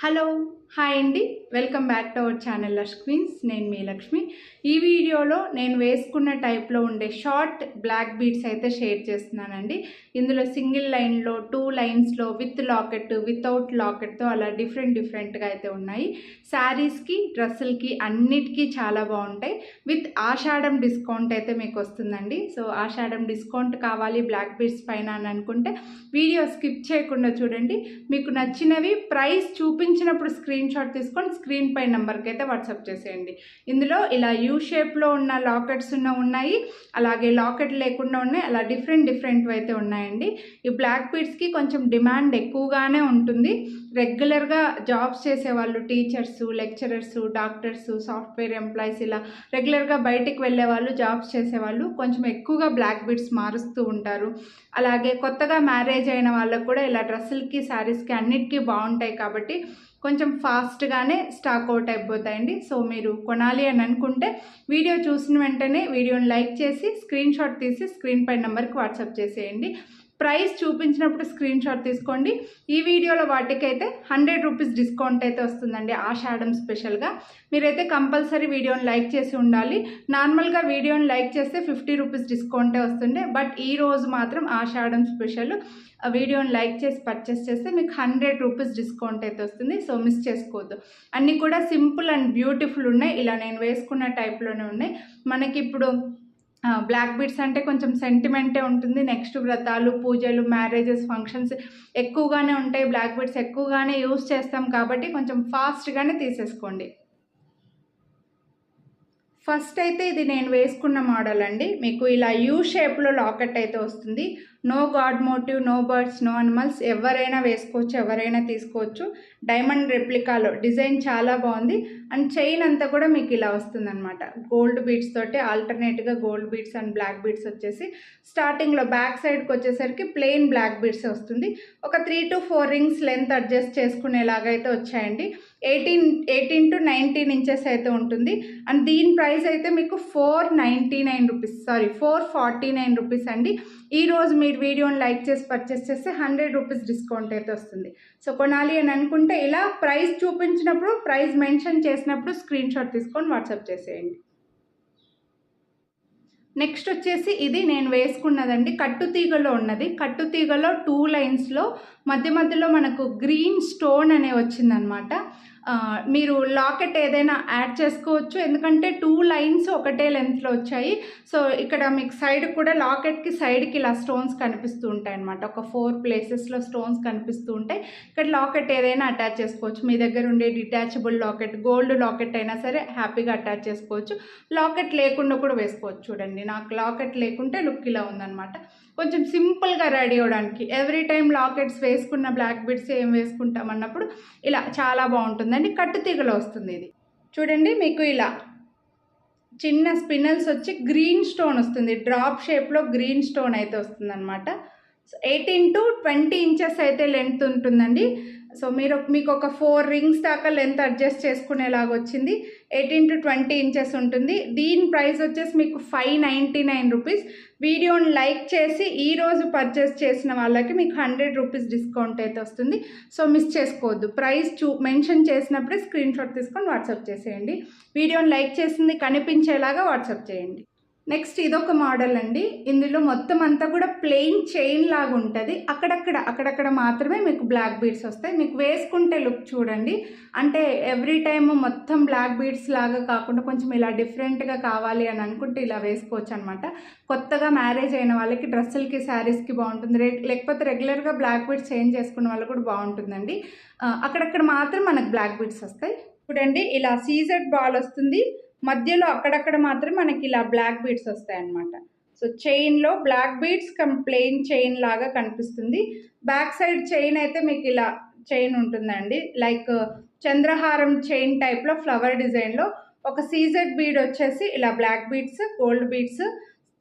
Hello hi అండి, welcome back to our channel lush queens. నేను మీ లక్ష్మి. ఈ వీడియోలో నేను వేసుకున్న టైప్లో ఉండే షార్ట్ బ్లాక్ బీడ్స్ అయితే షేర్ చేస్తున్నానండి. ఇందులో సింగిల్ లైన్లో, 2 లైన్స్లో, విత్ లాకెట్, వితౌట్ లాకెట్తో అలా డిఫరెంట్గా అయితే ఉన్నాయి. శారీస్కి, డ్రెస్సులకి అన్నిటికీ చాలా బాగుంటాయి. విత్ ఆషాఢం డిస్కౌంట్ అయితే మీకు వస్తుందండి. సో ఆషాఢం డిస్కౌంట్ కావాలి బ్లాక్ బీడ్స్ పైన అని అనుకుంటే వీడియో స్కిప్ చేయకుండా చూడండి. మీకు నచ్చినవి ప్రైస్ చూపించినప్పుడు స్క్రీన్ షాట్ తీసుకొని స్క్రీన్ పై నెంబర్కి అయితే వాట్సాప్ చేసేయండి. ఇందులో ఇలా యూ షేప్లో ఉన్న లాకెట్స్ ఉన్నాయి, అలాగే లాకెట్ లేకుండా ఉన్నాయి, అలా డిఫరెంట్ అయితే ఉన్నాయండి. ఈ బ్లాక్ బీడ్స్కి కొంచెం డిమాండ్ ఎక్కువగానే ఉంటుంది. రెగ్యులర్గా జాబ్స్ చేసేవాళ్ళు, teachers, lecturers, doctors, software employees, ఇలా రెగ్యులర్గా బయటికి వెళ్ళే వాళ్ళు, జాబ్స్ చేసేవాళ్ళు కొంచెం ఎక్కువగా బ్లాక్ బీడ్స్ మారుస్తూ ఉంటారు. అలాగే కొత్తగా మ్యారేజ్ అయిన వాళ్ళకు కూడా ఇలా డ్రెస్సులకి, శారీస్కి అన్నిటికీ బాగుంటాయి కాబట్టి కొంచెం ఫాస్ట్గానే స్టాక్ అవుట్ అయిపోతాయండి. సో మీరు కొనాలి అని అనుకుంటే వీడియో చూసిన వెంటనే వీడియోని లైక్ చేసి స్క్రీన్ షాట్ తీసి స్క్రీన్ పై నెంబర్కి వాట్సాప్ చేసేయండి. ప్రైస్ చూపించినప్పుడు స్క్రీన్ షాట్ తీసుకోండి. ఈ వీడియోలో వాటికైతే 100 రూపీస్ డిస్కౌంట్ అయితే వస్తుందండి ఆషాఢం స్పెషల్గా. మీరైతే కంపల్సరీ వీడియోని లైక్ చేసి ఉండాలి. నార్మల్గా వీడియోని లైక్ చేస్తే 50 రూపీస్ డిస్కౌంటే వస్తుండే, బట్ ఈ రోజు మాత్రం ఆషాఢం స్పెషల్. వీడియోని లైక్ చేసి పర్చేస్ చేస్తే మీకు 100 రూపీస్ డిస్కౌంట్ అయితే వస్తుంది. సో మిస్ చేసుకోవద్దు. అన్నీ కూడా సింపుల్ అండ్ బ్యూటిఫుల్ ఉన్నాయి. ఇలా నేను వేసుకున్న టైప్లోనే ఉన్నాయి. మనకి ఇప్పుడు బ్లాక్ బీడ్స్ అంటే కొంచెం సెంటిమెంటే ఉంటుంది. నెక్స్ట్ వ్రతాలు, పూజలు, మ్యారేజెస్, ఫంక్షన్స్ ఎక్కువగానే ఉంటాయి. బ్లాక్ బీడ్స్ ఎక్కువగానే యూస్ చేస్తాం కాబట్టి కొంచెం ఫాస్ట్గానే తీసేసుకోండి. ఫస్ట్ అయితే ఇది నేను వేసుకున్న మోడల్ అండి. మీకు ఇలా యూ షేప్లో లాకెట్ అయితే వస్తుంది. No god motive, no birds, no animals, ఎవరైనా వేసుకోవచ్చు, ఎవరైనా తీసుకోవచ్చు. డైమండ్ రెప్లికాలో డిజైన్ చాలా బాగుంది. అండ్ చైన్ అంతా కూడా మీకు ఇలా వస్తుందన్నమాట. గోల్డ్ బీడ్స్ తోటి ఆల్టర్నేట్గా gold beads and black beads వచ్చేసి స్టార్టింగ్లో బ్యాక్ సైడ్కి వచ్చేసరికి ప్లెయిన్ బ్లాక్ బీడ్స్ వస్తుంది. ఒక 3 to 4 రింగ్స్ లెంత్ అడ్జస్ట్ చేసుకునేలాగైతే వచ్చాయండి. 18 to 19 ఇంచెస్ అయితే ఉంటుంది. అండ్ దీని ప్రైస్ అయితే మీకు 449 రూపీస్, 449 రూపీస్ అండి. ఈరోజు మీరు వీడియోని లైక్ చేసి పర్చేస్ చేస్తే 100 రూపీస్ డిస్కౌంట్ అయితే వస్తుంది. సో కొనాలి అని అనుకుంటే ఇలా ప్రైస్ చూపించినప్పుడు, ప్రైస్ మెన్షన్ చేసినప్పుడు స్క్రీన్ షాట్ తీసుకొని వాట్సాప్ చేసేయండి. నెక్స్ట్ వచ్చేసి ఇది నేను వేసుకున్నదండి, కట్టుతీగలో ఉన్నది. కట్టుతీగలో 2 లైన్స్లో మధ్యలో మనకు గ్రీన్ స్టోన్ అనే వచ్చిందనమాట. మీరు లాకెట్ ఏదైనా యాడ్ చేసుకోవచ్చు, ఎందుకంటే 2 లైన్స్ ఒకటే లెంత్లో వచ్చాయి. సో ఇక్కడ మీకు సైడ్ కూడా లాకెట్కి సైడ్కి ఇలా స్టోన్స్ కనిపిస్తూ ఉంటాయి అనమాట. ఒక 4 ప్లేసెస్లో స్టోన్స్ కనిపిస్తూ ఉంటాయి. ఇక్కడ లాకెట్ ఏదైనా అటాచ్ చేసుకోవచ్చు. మీ దగ్గర ఉండే డిటాచబుల్ లాకెట్, గోల్డ్ లాకెట్ అయినా సరే హ్యాపీగా అటాచ్ చేసుకోవచ్చు. లాకెట్ లేకుండా కూడా వేసుకోవచ్చు. చూడండి, నాకు లాకెట్ లేకుంటే లుక్ ఇలా ఉందన్నమాట. కొంచెం సింపుల్గా రెడీ అవ్వడానికి, ఎవ్రీ టైం లాకెట్స్ వేసుకున్న బ్లాక్ బీడ్స్ ఏం వేసుకుంటాం అన్నప్పుడు ఇలా చాలా బాగుంటుందండి. కట్టుతీగలో వస్తుంది ఇది. చూడండి, మీకు ఇలా చిన్న స్పిన్నల్స్ వచ్చి గ్రీన్ స్టోన్ వస్తుంది. డ్రాప్ షేప్లో గ్రీన్ స్టోన్ అయితే వస్తుంది అనమాట. 18 to 20 ఇంచెస్ అయితే లెంత్ ఉంటుందండి. సో మీకు ఒక 4 రింగ్స్ దాకా లెంత్ అడ్జస్ట్ చేసుకునేలాగా వచ్చింది. 18 to 20 ఇంచెస్ ఉంటుంది. దీని ప్రైస్ వచ్చేసి మీకు 599 రూపీస్. వీడియోని లైక్ చేసి ఈరోజు పర్చేస్ చేసిన వాళ్ళకి మీకు 100 రూపీస్ డిస్కౌంట్ అయితే వస్తుంది. సో మిస్ చేసుకోవద్దు. ప్రైస్ మెన్షన్ చేసినప్పుడే స్క్రీన్ షాట్ తీసుకొని వాట్సాప్ చేసేయండి. వీడియోని లైక్ చేసింది కనిపించేలాగా వాట్సాప్ చేయండి. నెక్స్ట్ ఇదొక మోడల్ అండి. ఇందులో మొత్తం అంతా కూడా ప్లెయిన్ చైన్ లాగా ఉంటుంది. అక్కడక్కడ మాత్రమే మీకు బ్లాక్ బీడ్స్ వస్తాయి. మీకు వేసుకుంటే లుక్ చూడండి, అంటే ఎవ్రీ టైమ్ మొత్తం బ్లాక్ బీడ్స్ లాగా కాకుండా కొంచెం ఇలా డిఫరెంట్గా కావాలి అని అనుకుంటే ఇలా వేసుకోవచ్చు అనమాట. కొత్తగా మ్యారేజ్ అయిన వాళ్ళకి డ్రెస్సులకి, శారీస్కి బాగుంటుంది. లేకపోతే రెగ్యులర్గా బ్లాక్ బీడ్స్ చేంజ్ చేసుకునే వాళ్ళు కూడా బాగుంటుందండి. అక్కడక్కడ మాత్రం మనకు బ్లాక్ బీడ్స్ వస్తాయి. చూడండి, ఇలా సీజెడ్ బాల్ వస్తుంది. మధ్యలో అక్కడక్కడ మాత్రం మనకి ఇలా బ్లాక్ బీడ్స్ వస్తాయి అన్నమాట. సో చైన్లో బ్లాక్ బీడ్స్ ప్లెయిన్ చైన్ లాగా కనిపిస్తుంది. బ్యాక్ సైడ్ చైన్ అయితే మీకు ఇలా చైన్ ఉంటుందండి. లైక్ చంద్రహారం చైన్ టైప్లో ఫ్లవర్ డిజైన్లో ఒక సీజెడ్ బీడ్ వచ్చేసి ఇలా black beads, gold beads.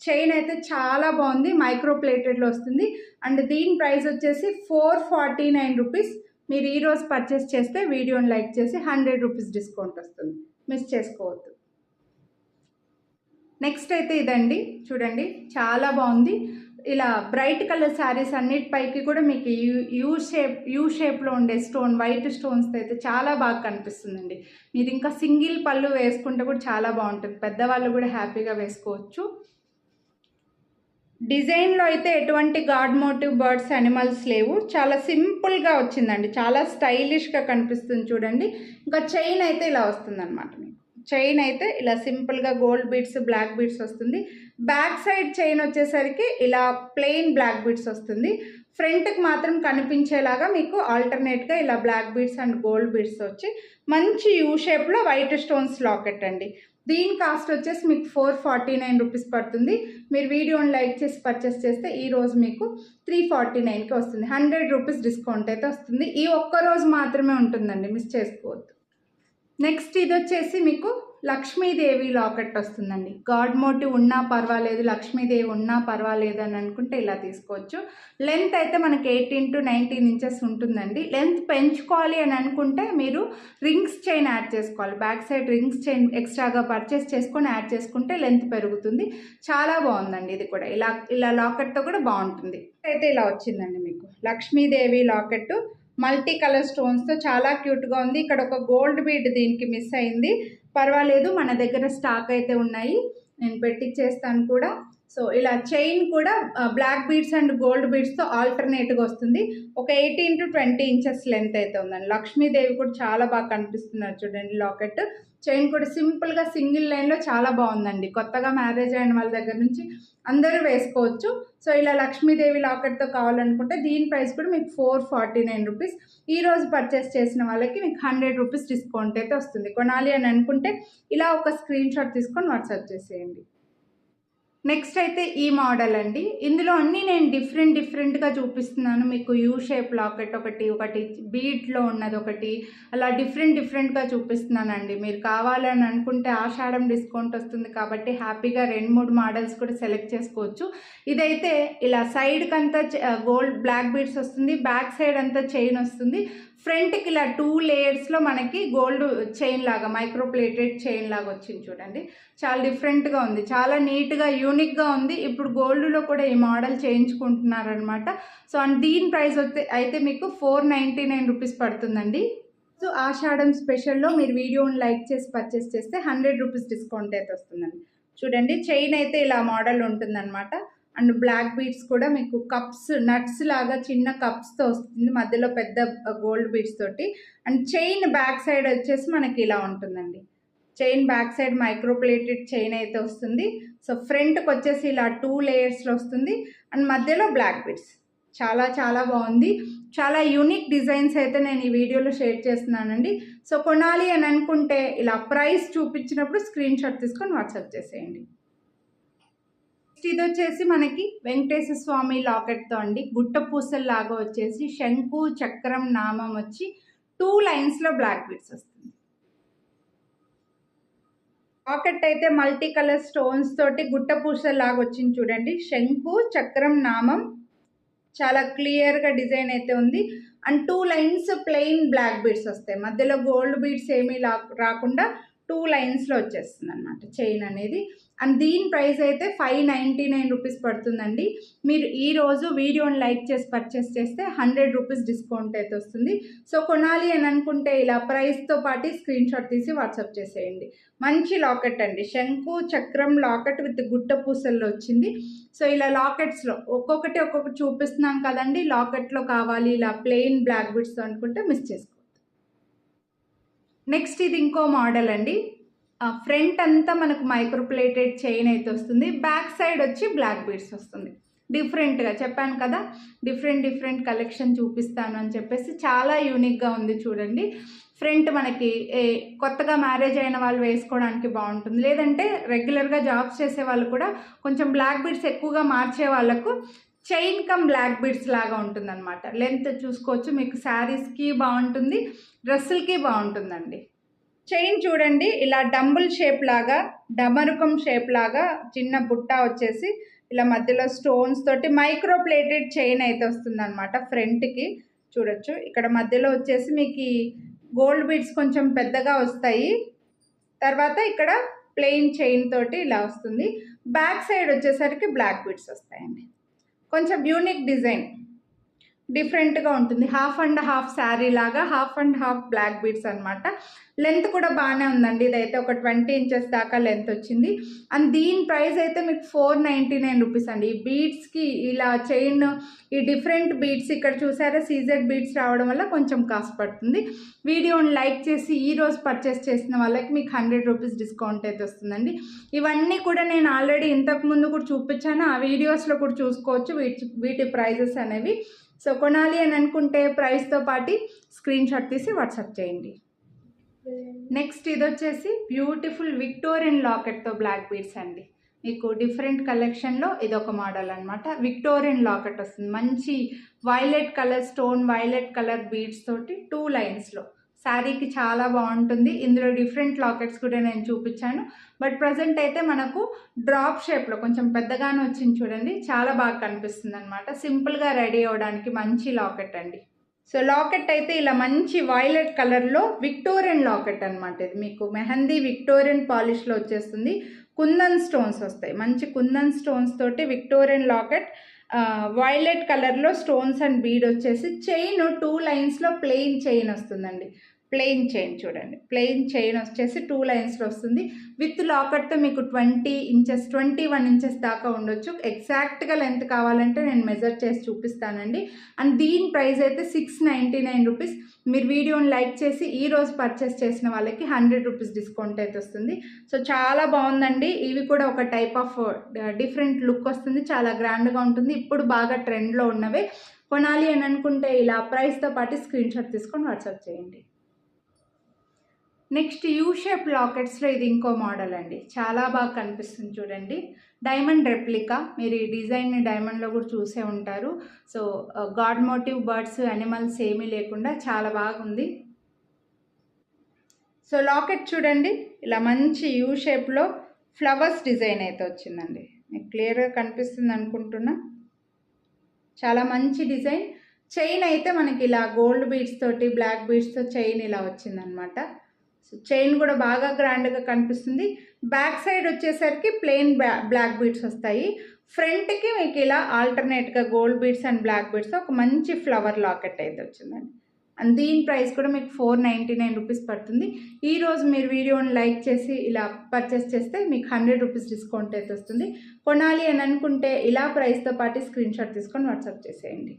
Chain అయితే చాలా బాగుంది, మైక్రో ప్లేటెడ్లో వస్తుంది. అండ్ దీని ప్రైస్ వచ్చేసి 449 రూపీస్. మీరు ఈరోజు పర్చేస్ చేస్తే వీడియోని లైక్ చేసి 100 రూపీస్ డిస్కౌంట్ వస్తుంది. మిస్ చేసుకోవద్దు. నెక్స్ట్ అయితే ఇదండి, చూడండి చాలా బాగుంది. ఇలా బ్రైట్ కలర్ శారీస్ అన్నిటిపైకి కూడా మీకు యూ షేప్లో ఉండే స్టోన్, వైట్ స్టోన్స్ అయితే చాలా బాగా కనిపిస్తుందండి. మీరు ఇంకా సింగిల్ పళ్ళు వేసుకుంటే కూడా చాలా బాగుంటుంది, పెద్దవాళ్ళు కూడా హ్యాపీగా వేసుకోవచ్చు. డిజైన్లో అయితే ఎటువంటి గాడ్ మోటివ్ బర్డ్స్ యానిమల్స్ లేవు, చాలా సింపుల్గా వచ్చిందండి, చాలా స్టైలిష్గా కనిపిస్తుంది చూడండి. ఇంకా చైన్ అయితే ఇలా వస్తుంది అనమాట. మీకు చైన్ అయితే ఇలా సింపుల్గా గోల్డ్ బీడ్స్, బ్లాక్ బీడ్స్ వస్తుంది. బ్యాక్ సైడ్ చైన్ వచ్చేసరికి ఇలా ప్లెయిన్ బ్లాక్ బీడ్స్ వస్తుంది. ఫ్రంట్కి మాత్రం కనిపించేలాగా మీకు ఆల్టర్నేట్గా ఇలా black beads and gold beads వచ్చి మంచి యూ షేప్లో వైట్ స్టోన్స్ లాకెట్ అండి. దీని కాస్ట్ వచ్చేసి మీకు 449 రూపీస్ పడుతుంది. మీరు వీడియోని లైక్ చేసి పర్చేస్ చేస్తే ఈరోజు మీకు 349కి వస్తుంది. 100 రూపీస్ డిస్కౌంట్ అయితే వస్తుంది. ఈ ఒక్కరోజు మాత్రమే ఉంటుందండి, మిస్ చేసుకోవద్దు. నెక్స్ట్ ఇది వచ్చేసి మీకు లక్ష్మీదేవి లాకెట్ వస్తుందండి. గాడ్ మోటివ్ ఉన్నా పర్వాలేదు, లక్ష్మీదేవి ఉన్నా పర్వాలేదు అని అనుకుంటే ఇలా తీసుకోవచ్చు. లెంత్ అయితే మనకి 18 to 19 ఇంచెస్ ఉంటుందండి. లెంత్ పెంచుకోవాలి అని అనుకుంటే మీరు రింగ్స్ చైన్ యాడ్ చేసుకోవాలి. బ్యాక్ సైడ్ రింగ్స్ చైన్ ఎక్స్ట్రాగా పర్చేస్ చేసుకొని యాడ్ చేసుకుంటే లెంత్ పెరుగుతుంది. చాలా బాగుందండి ఇది కూడా. ఇలా లాకెట్తో కూడా బాగుంటుంది. అయితే ఇలా వచ్చిందండి మీకు లక్ష్మీదేవి లాకెట్, మల్టీ కలర్ స్టోన్స్తో చాలా క్యూట్గా ఉంది. ఇక్కడ ఒక గోల్డ్ బీడ్ దీనికి మిస్ అయింది, పర్వాలేదు మన దగ్గర స్టాక్ అయితే ఉన్నాయి, నేను పెట్టిచ్చేస్తాను కూడా. సో ఇలా చైన్ కూడా బ్లాక్ బీడ్స్ అండ్ గోల్డ్ బీడ్స్తో ఆల్టర్నేట్గా వస్తుంది. ఒక 18 to 20 ఇంచెస్ లెంత్ అయితే ఉందండి. లక్ష్మీదేవి కూడా చాలా బాగా కనిపిస్తున్నారు చూడండి లాకెట్. చైన్ కూడా సింపుల్గా సింగిల్ లైన్లో చాలా బాగుందండి. కొత్తగా మ్యారేజ్ అయిన వాళ్ళ దగ్గర నుంచి అందరూ వేసుకోవచ్చు. సో ఇలా లక్ష్మీదేవి లాకెట్తో కావాలనుకుంటే దీని ప్రైస్ కూడా మీకు 449 రూపీస్. ఈరోజు పర్చేస్ చేసిన వాళ్ళకి మీకు 100 రూపీస్ డిస్కౌంట్ అయితే వస్తుంది. కొనాలి అని అనుకుంటే ఇలా ఒక స్క్రీన్ షాట్ తీసుకొని వాట్సాప్ చేసేయండి. నెక్స్ట్ అయితే ఈ మోడల్ అండి. ఇందులో అన్నీ నేను డిఫరెంట్గా చూపిస్తున్నాను మీకు. యూ షేప్ లాకెట్ ఒకటి బీట్లో ఉన్నది ఒకటి, అలా డిఫరెంట్గా చూపిస్తున్నానండి. మీరు కావాలని అనుకుంటే ఆషాఢం డిస్కౌంట్ వస్తుంది కాబట్టి హ్యాపీగా 2-3 మోడల్స్ కూడా సెలెక్ట్ చేసుకోవచ్చు. ఇదైతే ఇలా సైడ్కి అంతా గోల్డ్ బ్లాక్ బీడ్స్ వస్తుంది, బ్యాక్ సైడ్ అంతా చైన్ వస్తుంది. ఫ్రంట్కి ఇలా 2 లేయర్స్లో మనకి గోల్డ్ చైన్ లాగా, మైక్రో ప్లేటెడ్ చైన్ లాగా వచ్చింది చూడండి. చాలా డిఫరెంట్గా ఉంది, చాలా నీట్గా యూనిక్గా ఉంది. ఇప్పుడు గోల్డ్లో కూడా ఈ మోడల్ చేయించుకుంటున్నారనమాట. సో దీని ప్రైస్ అయితే మీకు 499 రూపీస్ పడుతుందండి. సో ఆషాఢం స్పెషల్లో మీరు వీడియోని లైక్ చేసి పర్చేస్ చేస్తే 100 రూపీస్ డిస్కౌంట్ అయితే వస్తుందండి. చూడండి చైన్ అయితే ఇలా మోడల్ ఉంటుందన్నమాట. అండ్ బ్లాక్ బీడ్స్ కూడా మీకు కప్స్, నట్స్ లాగా చిన్న కప్స్తో వస్తుంది, మధ్యలో పెద్ద గోల్డ్ బీడ్స్ తోటి. అండ్ చైన్ బ్యాక్ సైడ్ వచ్చేసి మనకి ఇలా ఉంటుందండి. Chain back side micro plated chain అయితే వస్తుంది. సో ఫ్రంట్కి వచ్చేసి ఇలా 2 లేయర్స్లో వస్తుంది అండ్ మధ్యలో బ్లాక్ బీడ్స్. చాలా బాగుంది. చాలా యూనిక్ డిజైన్స్ అయితే నేను ఈ వీడియోలో షేర్ చేస్తున్నానండి. సో కొనాలి అని అనుకుంటే ఇలా ప్రైస్ చూపించినప్పుడు స్క్రీన్ షాట్ తీసుకొని వాట్సాప్ చేసేయండి. ఇది వచ్చేసి మనకి వెంకటేశ్వర స్వామి లాకెట్తో అండి. గుట్ట పూసల్లాగా వచ్చేసి శంకు చక్రం నామం వచ్చి 2 లైన్స్లో బ్లాక్ బీడ్స్ వస్తుంది. లాకెట్ అయితే మల్టీ కలర్ స్టోన్స్ తోటి గుట్ట పూసల్లాగా వచ్చింది చూడండి. శంకు చక్రం నామం చాలా క్లియర్గా డిజైన్ అయితే ఉంది. And 2 lines plain black beads వస్తాయి, మధ్యలో గోల్డ్ బీడ్స్ ఏమీ రాకుండా 2 లైన్స్లో వచ్చేస్తుంది అనమాట చైన్ అనేది. అండ్ దీని ప్రైస్ అయితే 599 రూపీస్ పడుతుందండి. మీరు ఈరోజు వీడియోని లైక్ చేసి పర్చేస్ చేస్తే 100 రూపీస్ డిస్కౌంట్ అయితే వస్తుంది. సో కొనాలి అని అనుకుంటే ఇలా ప్రైస్తో పాటు స్క్రీన్ షాట్ తీసి వాట్సాప్ చేసేయండి. మంచి లాకెట్ అండి, శంకు చక్రం లాకెట్ విత్ గుట్ట పూసల్లో వచ్చింది. సో ఇలా లాకెట్స్లో ఒక్కొక్కటి చూపిస్తున్నాను కదండి. లాకెట్లో కావాలి ఇలా ప్లెయిన్ బ్లాక్ బీడ్స్తో అనుకుంటే మిస్ చేసుకోండి. నెక్స్ట్ ఇది ఇంకో మోడల్ అండి. ఫ్రంట్ అంతా మనకు మైక్రో ప్లేటెడ్ చైన్ అయితే వస్తుంది, బ్యాక్ సైడ్ వచ్చి బ్లాక్ బీడ్స్ వస్తుంది. డిఫరెంట్గా చెప్పాను కదా, డిఫరెంట్ కలెక్షన్ చూపిస్తాను అని చెప్పేసి చాలా యూనిక్గా ఉంది చూడండి. ఫ్రంట్ మనకి కొత్తగా మ్యారేజ్ అయిన వాళ్ళు వేసుకోవడానికి బాగుంటుంది, లేదంటే రెగ్యులర్గా జాబ్స్ చేసే వాళ్ళు కూడా కొంచెం బ్లాక్ బీడ్స్ ఎక్కువగా మార్చే వాళ్ళకు చైన్ కమ్ బ్లాక్ బీడ్స్ లాగా ఉంటుంది అనమాట. లెంత్ చూసుకోవచ్చు, మీకు శారీస్కి బాగుంటుంది, డ్రెస్సులకి బాగుంటుందండి. చైన్ చూడండి ఇలా డంబుల్ షేప్ లాగా, డమరుకం షేప్ లాగా చిన్న బుట్ట వచ్చేసి ఇలా మధ్యలో స్టోన్స్ తోటి మైక్రో ప్లేటెడ్ చైన్ అయితే వస్తుంది అనమాట. ఫ్రంట్కి చూడొచ్చు, ఇక్కడ మధ్యలో వచ్చేసి మీకు గోల్డ్ బీడ్స్ కొంచెం పెద్దగా వస్తాయి. తర్వాత ఇక్కడ ప్లెయిన్ చైన్ తోటి ఇలా వస్తుంది. బ్యాక్ సైడ్ వచ్చేసరికి బ్లాక్ బీడ్స్ వస్తాయండి. కొంచెం యూనిక్ డిజైన్, డిఫరెంట్గా ఉంటుంది. హాఫ్ అండ్ హాఫ్ శారీ లాగా, half and half black beads అనమాట. లెంత్ కూడా బాగానే ఉందండి. ఇదైతే ఒక 20 ఇంచెస్ దాకా లెంత్ వచ్చింది. అండ్ దీని ప్రైస్ అయితే మీకు 499 రూపీస్ అండి. ఈ బీడ్స్కి ఇలా చైన్, ఈ డిఫరెంట్ బీడ్స్ ఇక్కడ చూసారా సీజెడ్ బీడ్స్ రావడం వల్ల కొంచెం కాస్ట్ పడుతుంది. వీడియోని లైక్ చేసి ఈరోజు పర్చేస్ చేసిన వాళ్ళకి మీకు 100 రూపీస్ డిస్కౌంట్ అయితే వస్తుందండి. ఇవన్నీ కూడా నేను ఆల్రెడీ ఇంతకుముందు కూడా చూపించాను, ఆ వీడియోస్లో కూడా చూసుకోవచ్చు వీటి ప్రైజెస్ అనేవి. సో కొనాలి అని అనుకుంటే ప్రైస్తో పాటు స్క్రీన్ షాట్ తీసి వాట్సాప్ చేయండి. నెక్స్ట్ ఇది వచ్చేసి బ్యూటిఫుల్ విక్టోరియన్ లాకెట్తో బ్లాక్ బీడ్స్ అండి. మీకు డిఫరెంట్ కలెక్షన్లో ఇదొక మోడల్ అనమాట. విక్టోరియన్ లాకెట్ వస్తుంది, మంచి violet colour stone, violet colour beads తోటి 2 లైన్స్లో. శారీకి చాలా బాగుంటుంది. ఇందులో డిఫరెంట్ లాకెట్స్ కూడా నేను చూపించాను. బట్ ప్రజెంట్ అయితే మనకు డ్రాప్ షేప్లో కొంచెం పెద్దగానే వచ్చింది చూడండి, చాలా బాగా కనిపిస్తుంది అనమాట. సింపుల్గా రెడీ అవ్వడానికి మంచి లాకెట్ అండి. సో లాకెట్ అయితే ఇలా మంచి వైలెట్ కలర్లో విక్టోరియన్ లాకెట్ అనమాట. ఇది మీకు మెహందీ విక్టోరియన్ పాలిష్లో వచ్చేస్తుంది. కుందన్ స్టోన్స్ వస్తాయి, మంచి కుందన్ స్టోన్స్ తోటి విక్టోరియన్ లాకెట్, వైలెట్ కలర్లో స్టోన్స్ అండ్ బీడ్ వచ్చేసి చైన్ 2 లైన్స్లో ప్లెయిన్ చైన్ వస్తుందండి. ప్లెయిన్ చైన్ చూడండి, ప్లెయిన్ చైన్ వచ్చేసి 2 లైన్స్లో వస్తుంది. విత్ లాకెట్తో మీకు 20 ఇంచెస్ 21 ఇంచెస్ దాకా ఉండొచ్చు. ఎగ్జాక్ట్గా లెంత్ కావాలంటే నేను మెజర్ చేసి చూపిస్తానండి. అండ్ దీని ప్రైస్ అయితే 699 రూపీస్. మీరు వీడియోని లైక్ చేసి ఈరోజు పర్చేస్ చేసిన వాళ్ళకి 100 రూపీస్ డిస్కౌంట్ అయితే వస్తుంది. సో చాలా బాగుందండి. ఇవి కూడా ఒక టైప్ ఆఫ్ డిఫరెంట్ లుక్ వస్తుంది, చాలా గ్రాండ్గా ఉంటుంది. ఇప్పుడు బాగా ట్రెండ్లో ఉన్నవే. కొనాలి అని అనుకుంటే ఇలా ప్రైస్తో పాటు స్క్రీన్ షాట్ తీసుకొని వాట్సాప్ చేయండి. నెక్స్ట్ యూ షేప్ లాకెట్స్లో ఇది ఇంకో మోడల్ అండి. చాలా బాగా కనిపిస్తుంది చూడండి, డైమండ్ రెప్లికా. మీరు ఈ డిజైన్ని డైమండ్లో కూడా చూసే ఉంటారు. So god motive, birds, animals ఏమీ లేకుండా చాలా బాగుంది. సో లాకెట్ చూడండి, ఇలా మంచి యూ షేప్లో ఫ్లవర్స్ డిజైన్ అయితే వచ్చిందండి. మీకు క్లియర్గా కనిపిస్తుంది అనుకుంటున్నా. చాలా మంచి డిజైన్. చైన్ అయితే మనకి ఇలా గోల్డ్ బీడ్స్ తోటి బ్లాక్ బీడ్స్తో చైన్ ఇలా వచ్చిందనమాట. సో చైన్ కూడా బాగా గ్రాండ్గా కనిపిస్తుంది. బ్యాక్ సైడ్ వచ్చేసరికి ప్లెయిన్ బ్లాక్ బీడ్స్ వస్తాయి. ఫ్రంట్కి మీకు ఇలా ఆల్టర్నేట్గా గోల్డ్ బీడ్స్ అండ్ బ్లాక్ బీడ్స్తో ఒక మంచి ఫ్లవర్ లాకెట్ అయితే వచ్చిందండి. అండ్ దీని ప్రైస్ కూడా మీకు 499 రూపీస్ పడుతుంది. ఈరోజు మీరు వీడియోని లైక్ చేసి ఇలా పర్చేస్ చేస్తే మీకు 100 రూపీస్ డిస్కౌంట్ అయితే వస్తుంది. కొనాలి అని అనుకుంటే ఇలా ప్రైస్తో పాటు స్క్రీన్ షాట్ తీసుకొని వాట్సాప్ చేసేయండి.